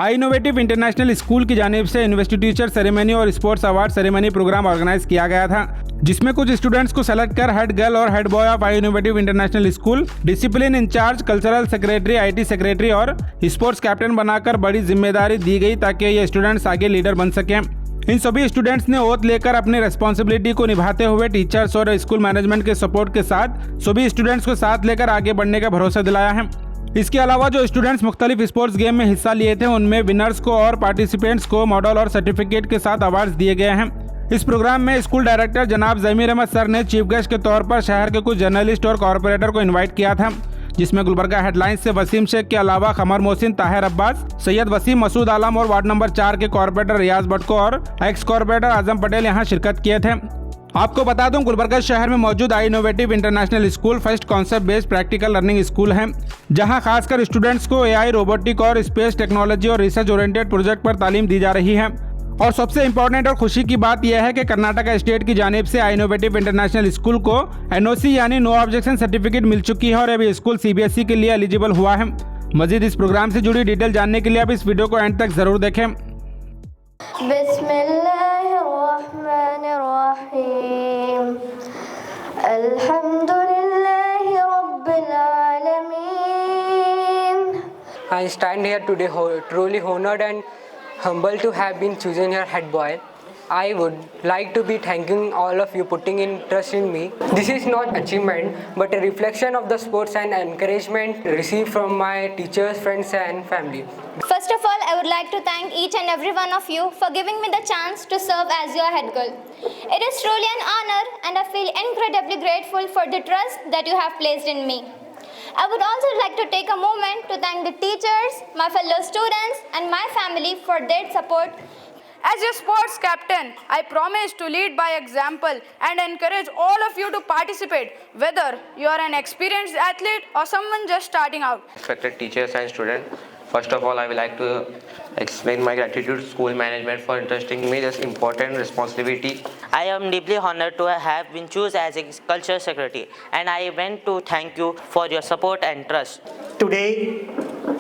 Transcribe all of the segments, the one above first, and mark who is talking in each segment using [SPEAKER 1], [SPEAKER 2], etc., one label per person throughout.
[SPEAKER 1] आई innovative international school की जानिब से यूनिवर्सिटी टीचर सेरेमनी और sports award ceremony programme organise किया गया था, जिसमें कुछ स्टूडेंट्स को सेलेक्ट कर हेड गर्ल और head boy of I innovative international school, discipline incharge, cultural secretary, IT secretary और स्पोर्ट्स कैप्टन बनाकर बड़ी जिम्मेदारी दी गई ताकि ये स्टूडेंट्स आगे लीडर बन सकें। इन सभी स्टूडेंट्स ने ओथ लेकर अपनी रिस्पॉन्सिबिलिटी को निभाते हुए टीचर्स और स्कूल मैनेजमेंट के सपोर्ट के साथ सभी स्टूडेंट्स को साथ लेकर आगे बढ़ने का भरोसा दिलाया है। इसके अलावा जो स्टूडेंट्स मुख्तलिफ स्पोर्ट्स गेम में हिस्सा लिए थे उनमें विनर्स को और पार्टिसिपेंट्स को मॉडल और सर्टिफिकेट के साथ अवार्ड्स दिए गए हैं। इस प्रोग्राम में स्कूल डायरेक्टर जनाब जमीर अहमद सर ने चीफ गेस्ट के तौर पर शहर के कुछ जर्नलिस्ट और कॉरपोरेटर को इन्वाइट किया था, जिसमें गुलबर्गा हेडलाइंस से वसीम शेख के अलावा खमर मोहसिन, ताहिर अब्बास, सैयद वसीम, मसूद आलम और वार्ड नंबर 4 के कॉरपोरेटर रियाज भट्टको और एक्स कॉरपोरेटर आजम पटेल यहाँ शिरकत किए थे। आपको बता दूं, गुलबर्गा शहर में मौजूद I innovative international school first concept based practical learning school है, जहां खासकर स्टूडेंट्स को एआई, रोबोटिक और स्पेस टेक्नोलॉजी और रिसर्च ओरिएंटेड प्रोजेक्ट पर तालीम दी जा रही है। और सबसे इम्पोर्टेंट और खुशी की बात यह है कि कर्नाटक स्टेट की जानिब से आई इनोवेटिव इंटरनेशनल स्कूल को एनओसी यानी नो ऑब्जेक्शन सर्टिफिकेट मिल चुकी है और अभी स्कूल सीबीएसई के लिए एलिजिबल हुआ है। मजीद इस प्रोग्राम से जुड़ी डिटेल जानने के लिए आप इस वीडियो को एंड तक जरूर देखें।
[SPEAKER 2] बिस्मिल्लाहिर्रहमानिर्रहीम, अल्हम्दुलिल्लाहि रब्बिल आलमीन।
[SPEAKER 3] I stand here today truly honored and humbled to have been chosen your head boy. I would like to be thanking all of you putting in trust in me. This is not achievement but a reflection of the sports and encouragement received from my teachers, friends and family.
[SPEAKER 4] First of all, I would like to thank each and every one of you for giving me the chance to serve as your head girl. It is truly an honor and I feel incredibly grateful for the trust that you have placed in me. I would also like to take a moment to thank the teachers, my fellow students and my family for their support.
[SPEAKER 5] As your sports captain, I promise to lead by example and encourage all of you to participate, whether you are an experienced athlete or someone just starting out.
[SPEAKER 6] Respected teachers and students, first of all, I would like to explain my gratitude to school management for entrusting me this important responsibility.
[SPEAKER 7] I am deeply honored to have been chosen as a culture secretary, and I want to thank you for your support and trust.
[SPEAKER 8] Today,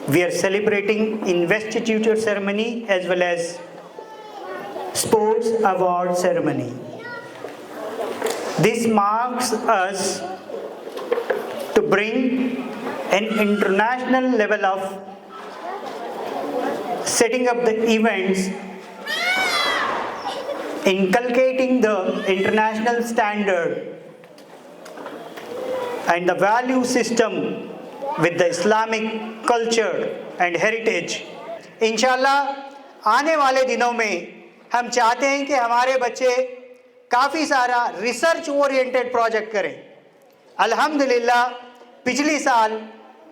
[SPEAKER 8] we are celebrating investiture ceremony as well as sports award ceremony. This marks us to bring an international level of setting up the events, inculcating the international standard and the value system with the Islamic culture and heritage. इंशाल्लाह आने वाले दिनों में हम चाहते हैं कि हमारे बच्चे काफ़ी सारा रिसर्च ओरिएंटेड प्रोजेक्ट करें। अल्हम्दुलिल्लाह पिछली साल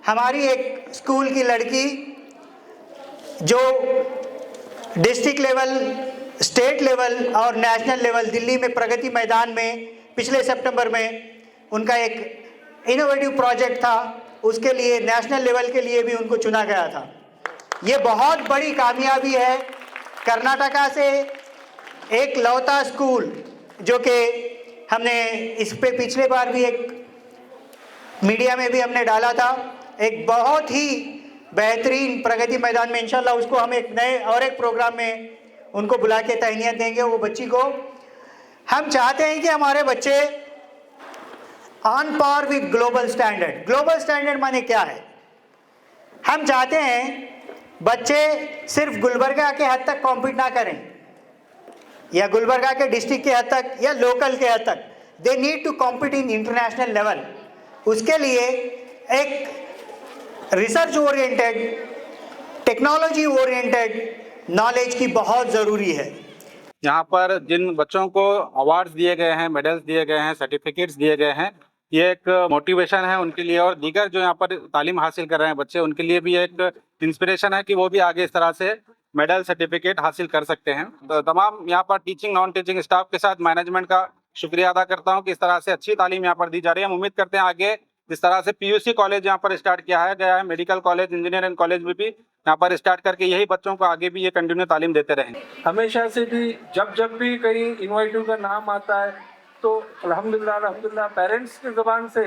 [SPEAKER 8] हमारी एक स्कूल की लड़की जो डिस्ट्रिक्ट लेवल, स्टेट लेवल और नेशनल लेवल दिल्ली में प्रगति मैदान में पिछले सितंबर में उनका एक इनोवेटिव प्रोजेक्ट था, उसके लिए नेशनल लेवल के लिए भी उनको चुना गया था। ये बहुत बड़ी कामयाबी है। कर्नाटका से एक लौता स्कूल जो कि हमने इस पे पिछले बार भी एक मीडिया में भी हमने डाला था, एक बहुत ही बेहतरीन प्रगति मैदान में इंशाल्लाह उसको हम एक नए और एक प्रोग्राम में उनको बुला के तहनीत देंगे। वो बच्ची को हम चाहते हैं कि हमारे बच्चे on par with global standard. Global standard माने क्या है? हम चाहते हैं बच्चे सिर्फ गुलबर्गा के हद तक कॉम्पीट ना करें या गुलबर्गा के डिस्ट्रिक्ट के हद तक या लोकल के हद तक, they need to compete in international level. उसके लिए एक research oriented, technology oriented knowledge की बहुत ज़रूरी है।
[SPEAKER 1] यहाँ पर जिन बच्चों को अवार्ड्स दिए गए हैं, मेडल्स दिए गए हैं, सर्टिफिकेट्स दिए गए हैं, ये एक मोटिवेशन है उनके लिए और दीगर जो यहाँ पर तालीम हासिल कर रहे हैं बच्चे, उनके लिए भी एक इंस्पिरेशन है कि वो भी आगे इस तरह से मेडल, सर्टिफिकेट हासिल कर सकते हैं। तो तमाम यहाँ पर टीचिंग, नॉन टीचिंग स्टाफ के साथ मैनेजमेंट का शुक्रिया अदा करता हूँ कि इस तरह से अच्छी तालीम यहाँ पर दी जा रही है। हम उम्मीद करते हैं आगे जिस तरह से पीयूसी कॉलेज यहाँ पर स्टार्ट किया है गया है, मेडिकल कॉलेज, इंजीनियरिंग कॉलेज में भी यहाँ पर स्टार्ट करके यही बच्चों को आगे भी ये कंटिन्यू तालीम देते रहें।
[SPEAKER 9] हमेशा से भी जब भी कहीं इनोवेटिव का नाम आता है तो अल्हम्दुलिल्लाह पेरेंट्स की ज़बान से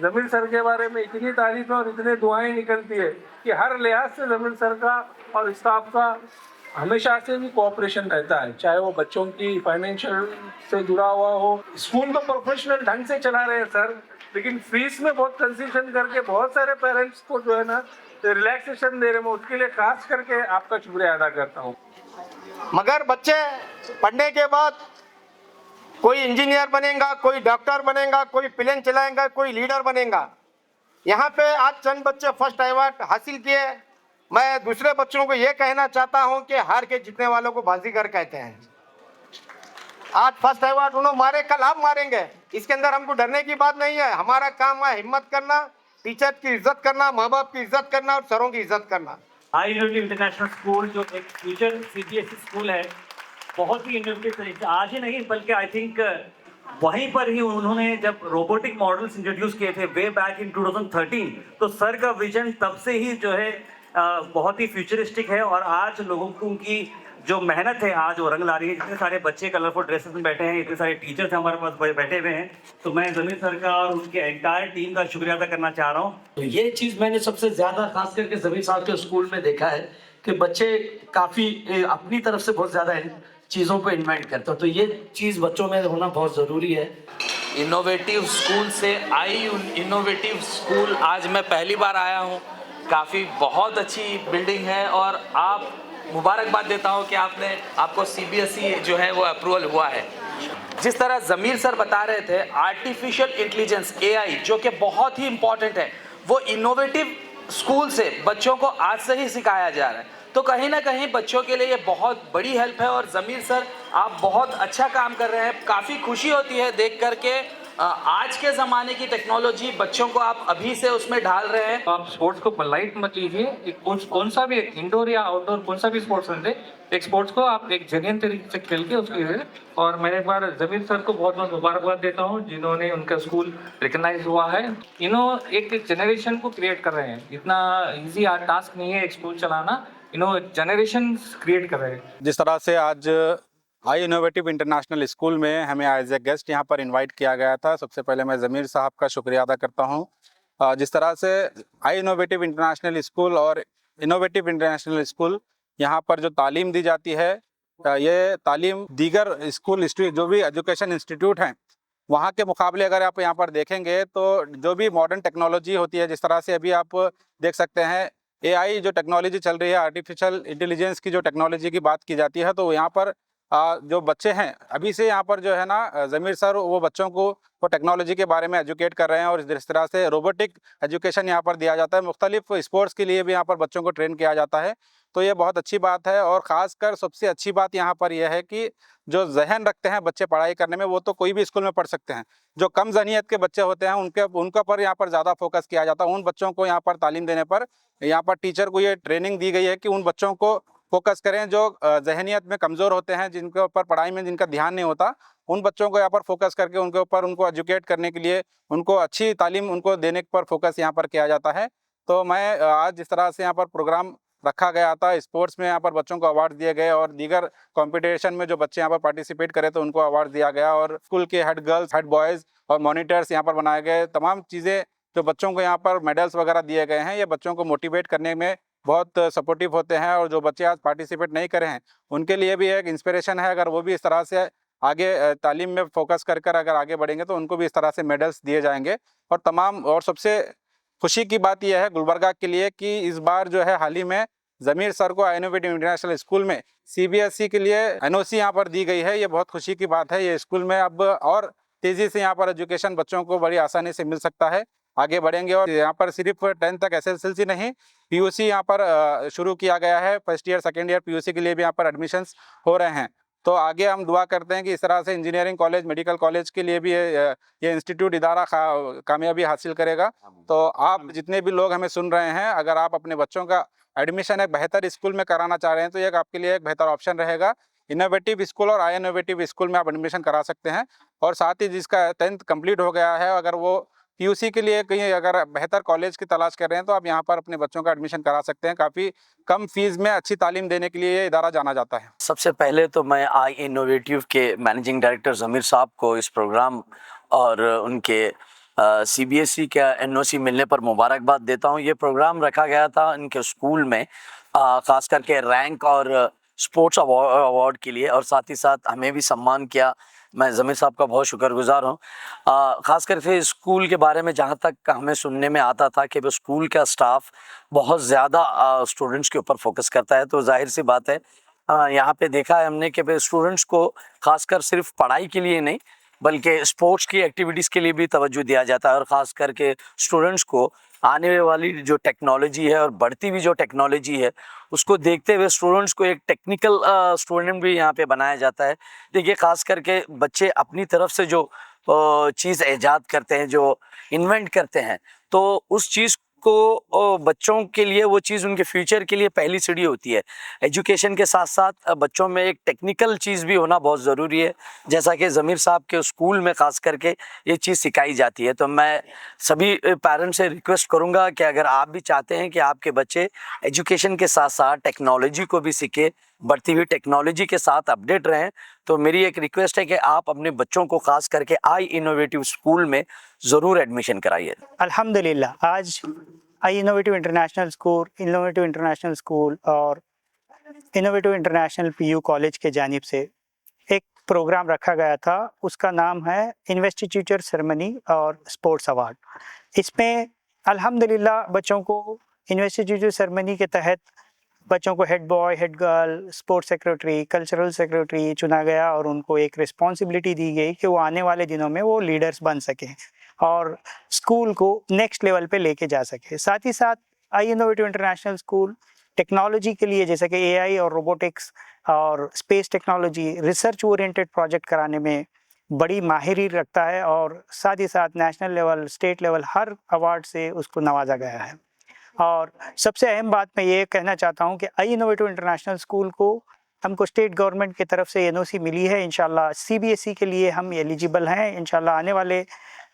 [SPEAKER 9] जमीर सर के बारे में इतनी तारीफें और इतनी दुआएं निकलती है कि हर लिहाज से जमीर सर का और स्टाफ का हमेशा से भी कोऑपरेशन रहता है, चाहे वो बच्चों की फाइनेंशियल से जुड़ा हुआ हो। स्कूल तो प्रोफेशनल ढंग से चला रहे हैं सर, लेकिन फीस में बहुत कंसेशन करके बहुत सारे पेरेंट्स को जो है ना रिलैक्सेशन दे रहे हैं। मैं उसके लिए खास करके आपका शुक्रिया अदा करता हूँ।
[SPEAKER 10] मगर बच्चे पढ़ने के बाद कोई इंजीनियर बनेगा, कोई डॉक्टर बनेगा, कोई प्लेन चलाएगा, कोई लीडर बनेगा। यहाँ पे आज चंद बच्चे फर्स्ट अवार्ड हासिल किए। मैं दूसरे बच्चों को ये कहना चाहता हूँ कि हार के जीतने वालों को बाजीगर कहते हैं। आज फर्स्ट अवार्ड उन्होंने मारे, कल आप मारेंगे, इसके अंदर हमको डरने की बात नहीं है। हमारा काम है हिम्मत करना, टीचर की इज्जत करना, माँ बाप की इज्जत करना और सरों की इज्जत करना।
[SPEAKER 11] हाई इनोवेटिव इंटरनेशनल स्कूल जो एक फ्यूचर सीबीएसई स्कूल है, बहुत ही इनोवेटिव तरीके, आज ही नहीं बल्कि आई थिंक वहीं पर ही उन्होंने जब रोबोटिक मॉडल्स इंट्रोड्यूस किए थे वे बैक इन 2013, तो सर का विजन तब से ही जो है बहुत ही फ्यूचरिस्टिक है। और आज लोगों की जो मेहनत है आज वो रंग ला रही है। इतने सारे बच्चे कलरफुल ड्रेसेस में बैठे हैं, इतने सारे टीचर्स हमारे पास बैठे हुए हैं, तो मैं जमीर सर का और उनके एंटायर टीम का शुक्रिया अदा करना चाह रहा हूँ।
[SPEAKER 12] तो ये चीज़ मैंने सबसे ज़्यादा खास करके जमीर साहब के स्कूल में देखा है कि बच्चे काफ़ी अपनी तरफ से बहुत ज़्यादा चीज़ों को इन्वेंट करते हैं, तो ये चीज़ बच्चों में होना बहुत ज़रूरी है।
[SPEAKER 13] इनोवेटिव स्कूल से आई इनोवेटिव स्कूल आज मैं पहली बार आया हूँ। काफ़ी बहुत अच्छी बिल्डिंग है और आप मुबारकबाद देता हूँ कि आपको सीबीएसई जो है वो अप्रूवल हुआ है। जिस तरह ज़मीर सर बता रहे थे, आर्टिफिशियल इंटेलिजेंस एआई जो कि बहुत ही इम्पॉर्टेंट है, वो इनोवेटिव स्कूल से बच्चों को आज से ही सिखाया जा रहा है। तो कहीं ना कहीं बच्चों के लिए ये बहुत बड़ी हेल्प है। और ज़मीर सर आप बहुत अच्छा काम कर रहे हैं, काफ़ी खुशी होती है देख करके आज के ज़माने की टेक्नोलॉजी बच्चों को आप अभी से उसमें ढाल रहे हैं।
[SPEAKER 9] आप स्पोर्ट्स को लाइट मत लीजिए, कौन सा भी इंडोर या आउटडोर कौन सा भी स्पोर्ट्स है, एक स्पोर्ट्स को आप एक जेन्युइन तरीके से खेल के उसके। और मैं एक बार जमीर सर को बहुत बहुत मुबारकबाद देता हूँ जिन्होंने उनका स्कूल रिकग्नाइज हुआ है। एक जनरेशन को क्रिएट कर रहे हैं, इतना ईजी टास्क नहीं है एक स्कूल चलाना, जनरेशन क्रिएट कर रहे हैं।
[SPEAKER 1] जिस तरह से आज आई इनोवेटिव इंटरनेशनल स्कूल में हमें एज ए गेस्ट यहाँ पर इनवाइट किया गया था, सबसे पहले मैं ज़मीर साहब का शुक्रिया अदा करता हूँ। जिस तरह से आई इनोवेटिव इंटरनेशनल स्कूल और इनोवेटिव इंटरनेशनल स्कूल यहाँ पर जो तालीम दी जाती है, ये तालीम दीगर स्कूल जो भी एजुकेशन इंस्टीट्यूट हैं वहाँ के मुकाबले अगर आप यहाँ पर देखेंगे तो जो भी मॉडर्न टेक्नोलॉजी होती है, जिस तरह से अभी आप देख सकते हैं एआई जो टेक्नोलॉजी चल रही है, आर्टिफिशियल इंटेलिजेंस की जो टेक्नोलॉजी की बात की जाती है, तो यहाँ पर जो बच्चे हैं अभी से यहाँ पर जो है ना ज़मीर सर वो बच्चों को वो टेक्नोलॉजी के बारे में एजुकेट कर रहे हैं। और इस तरह से रोबोटिक एजुकेशन यहाँ पर दिया जाता है, मुख्तलिफ स्पोर्ट्स के लिए भी यहाँ पर बच्चों को ट्रेन किया जाता है, तो ये बहुत अच्छी बात है। और ख़ासकर सबसे अच्छी बात यहाँ पर यह है कि जो जहन रखते हैं बच्चे पढ़ाई करने में, वो तो कोई भी स्कूल में पढ़ सकते हैं। जो कम जहनीत के बच्चे होते हैं उनके पर यहाँ पर ज़्यादा फोकस किया जाता है। उन बच्चों को यहाँ पर तालीम देने पर यहाँ पर टीचर को ये ट्रेनिंग दी गई है कि उन बच्चों को फोकस करें जो जहनीत में कमज़ोर होते हैं, जिनके ऊपर पढ़ाई में जिनका ध्यान नहीं होता, उन बच्चों को यहाँ पर फोकस करके उनके ऊपर उनको एजुकेट करने के लिए, उनको अच्छी तालीम उनको देने पर फोकस यहाँ पर किया जाता है। तो मैं आज जिस तरह से यहाँ पर प्रोग्राम रखा गया था, स्पोर्ट्स में यहाँ पर बच्चों को अवार्ड दिए गए और दीगर कंपटीशन में जो बच्चे यहाँ पर पार्टिसिपेट करे तो उनको अवार्ड दिया गया। और स्कूल के हेड गर्ल्स, हेड बॉयज़ और मॉनिटर्स यहाँ पर बनाए गए, तमाम चीज़ें जो बच्चों को यहाँ पर मेडल्स वगैरह दिए गए हैं, ये बच्चों को मोटिवेट करने में बहुत सपोर्टिव होते हैं। और जो बच्चे आज पार्टिसिपेट नहीं करे हैं उनके लिए भी एक इंस्पिरेशन है, अगर वो भी इस तरह से आगे तालीम में फोकस कर अगर आगे बढ़ेंगे तो उनको भी इस तरह से मेडल्स दिए जाएंगे। और सबसे खुशी की बात यह है गुलबर्गा के लिए कि इस बार जो है हाल ही में ज़मीर सर को इनोवेटिव इंटरनेशनल स्कूल में सीबीएसई के लिए एनओसी यहाँ पर दी गई है। ये बहुत खुशी की बात है। ये स्कूल में अब और तेज़ी से यहाँ पर एजुकेशन बच्चों को बड़ी आसानी से मिल सकता है, आगे बढ़ेंगे। और यहाँ पर सिर्फ 10th तक SSLC नहीं, पीयूसी यहाँ पर शुरू किया गया है। First year second year PUC के लिए भी यहाँ पर एडमिशन्स हो रहे हैं। तो आगे हम दुआ करते हैं कि इस तरह से इंजीनियरिंग कॉलेज, मेडिकल कॉलेज के लिए भी ये इंस्टीट्यूट इदारा कामयाबी हासिल करेगा। तो आप जितने भी लोग हमें सुन रहे हैं, अगर आप अपने बच्चों का एडमिशन एक बेहतर स्कूल में कराना चाह रहे हैं तो ये आपके लिए एक बेहतर ऑप्शन रहेगा। इनोवेटिव स्कूल और आई इनोवेटिव स्कूल में आप एडमिशन करा सकते हैं। और साथ ही जिसका 10th कंप्लीट हो गया है, अगर वो पीयूसी के लिए कहीं अगर बेहतर कॉलेज की तलाश कर रहे हैं तो आप यहाँ पर अपने बच्चों का एडमिशन करा सकते हैं। काफ़ी कम फीस में अच्छी तालीम देने के लिए ये इदारा जाना जाता है।
[SPEAKER 12] सबसे पहले तो मैं आई इनोवेटिव के मैनेजिंग डायरेक्टर ज़मीर साहब को इस प्रोग्राम और उनके CBSE का NOC मिलने पर मुबारकबाद देता हूँ। ये प्रोग्राम रखा गया था इनके स्कूल में ख़ास करके रैंक और स्पोर्ट्स अवार्ड के लिए, और साथ ही साथ हमें भी सम्मान किया। मैं ज़मीर साहब का बहुत शुक्रगुजार हूँ। ख़ास करके स्कूल के बारे में जहाँ तक हमें सुनने में आता था कि वो स्कूल का स्टाफ बहुत ज़्यादा स्टूडेंट्स के ऊपर फोकस करता है, तो जाहिर सी बात है यहाँ पे देखा है हमने कि स्टूडेंट्स को खासकर सिर्फ पढ़ाई के लिए नहीं बल्कि स्पोर्ट्स की एक्टिविटीज़ के लिए भी तवज्जो दिया जाता है, और ख़ास करके स्टूडेंट्स को आने वाली जो टेक्नोलॉजी है और बढ़ती हुई जो टेक्नोलॉजी है उसको देखते हुए स्टूडेंट्स को एक टेक्निकल स्टूडेंट भी यहाँ पे बनाया जाता है। देखिए, ख़ास करके बच्चे अपनी तरफ से जो चीज़ ईजाद करते हैं, जो इन्वेंट करते हैं, तो उस चीज़ को बच्चों के लिए वो चीज़ उनके फ्यूचर के लिए पहली सीढ़ी होती है। एजुकेशन के साथ साथ बच्चों में एक टेक्निकल चीज़ भी होना बहुत ज़रूरी है, जैसा कि ज़मीर साहब के स्कूल में ख़ास करके ये चीज़ सिखाई जाती है। तो मैं सभी पेरेंट्स से रिक्वेस्ट करूँगा कि अगर आप भी चाहते हैं कि आपके बच्चे एजुकेशन के साथ साथ टेक्नोलॉजी को भी सीखे, बढ़ती हुई टेक्नोलॉजी के साथ अपडेट रहें, तो मेरी एक रिक्वेस्ट है कि आप अपने बच्चों को ख़ास करके आई इनोवेटिव स्कूल में ज़रूर एडमिशन कराइए।
[SPEAKER 8] अल्हम्दुलिल्लाह आज आई इनोवेटिव इंटरनेशनल स्कूल और इनोवेटिव इंटरनेशनल PU कॉलेज के जानिब से एक प्रोग्राम रखा गया था। उसका नाम है इन्वेस्टिट्यूटर सेरेमनी और स्पोर्ट्स अवार्ड। इसमें अल्हम्दुलिल्लाह बच्चों को इन्वेस्टिट्यूटर सेरेमनी के तहत बच्चों को head boy, head girl, sports secretary, cultural secretary चुना गया और उनको एक रिस्पॉन्सिबिलिटी दी गई कि वो आने वाले दिनों में वो लीडर्स बन सकें और स्कूल को नेक्स्ट लेवल पे लेके जा सके। साथ ही साथ आई इनोवेटिव इंटरनेशनल स्कूल टेक्नोलॉजी के लिए जैसे कि AI और रोबोटिक्स और space technology research oriented project कराने में बड़ी माहिरी रखता है, और साथ ही साथ नेशनल लेवल, स्टेट लेवल हर अवार्ड से उसको नवाजा गया है। और सबसे अहम बात मैं ये कहना चाहता हूँ कि आई इनोवेटिव इंटरनेशनल स्कूल को हमको स्टेट गवर्नमेंट की तरफ से NOC मिली है। इंशाल्लाह CBSE के लिए हम एलिजिबल हैं। इंशाल्लाह आने वाले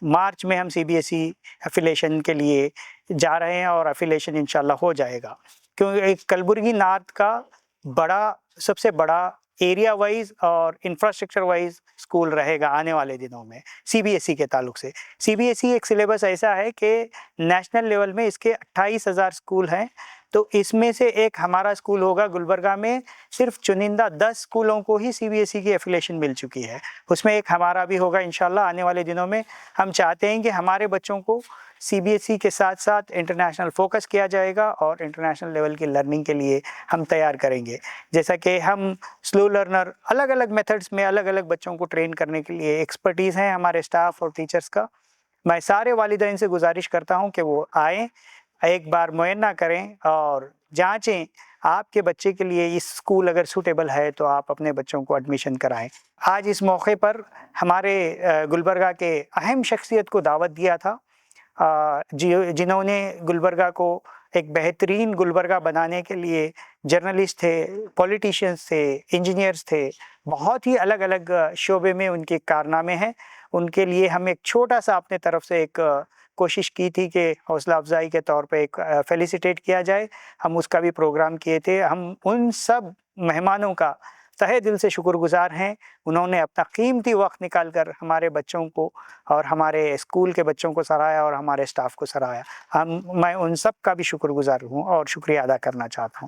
[SPEAKER 8] मार्च में हम CBSE एफिलेशन के लिए जा रहे हैं और एफिलेशन इंशाल्लाह हो जाएगा, क्योंकि कलबुर्गी नॉर्थ का सबसे बड़ा एरिया वाइज और इंफ्रास्ट्रक्चर वाइज स्कूल रहेगा आने वाले दिनों में CBSE के ताल्लुक से। CBSE एक सिलेबस ऐसा है कि नेशनल लेवल में इसके 28,000 स्कूल हैं, तो इसमें से एक हमारा स्कूल होगा गुलबर्गा में। सिर्फ चुनिंदा 10 स्कूलों को ही CBSE की एफिलेशन मिल चुकी है, उसमें एक हमारा भी होगा इंशाल्लाह आने वाले दिनों में। हम चाहते हैं कि हमारे बच्चों को CBSE के साथ साथ इंटरनेशनल फोकस किया जाएगा और इंटरनेशनल लेवल की लर्निंग के लिए हम तैयार करेंगे। जैसा कि हम स्लो लर्नर अलग अलग मेथड्स में अलग अलग बच्चों को ट्रेन करने के लिए एक्सपर्टीज़ हैं हमारे स्टाफ और टीचर्स का। मैं सारे वालिदैन से गुजारिश करता हूं कि वो आएँ, एक बार मुयन्ना करें और जांचें आपके बच्चे के लिए इस स्कूल अगर सूटेबल है तो आप अपने बच्चों को एडमिशन कराएं। आज इस मौके पर हमारे गुलबर्गा के अहम शख्सियत को दावत दिया था, जिन्होंने गुलबर्गा को एक बेहतरीन गुलबर्गा बनाने के लिए जर्नलिस्ट थे, पॉलिटिशियंस थे, इंजीनियर्स थे, बहुत ही अलग अलग शोबे में उनके कारनामे हैं। उनके लिए हम एक छोटा सा अपने तरफ से एक कोशिश की थी कि हौसला अफजाई के तौर पे एक फेलिसिटेट किया जाए। हम उसका भी प्रोग्राम किए थे। हम उन सब मेहमानों का तहे दिल से शुक्रगुजार हैं। उन्होंने अपना कीमती वक्त निकाल कर हमारे बच्चों को और हमारे स्कूल के बच्चों को सराहा और हमारे स्टाफ को सराहा। मैं उन सब का भी शुक्रगुजार हूँ और शुक्रिया अदा करना चाहता हूँ।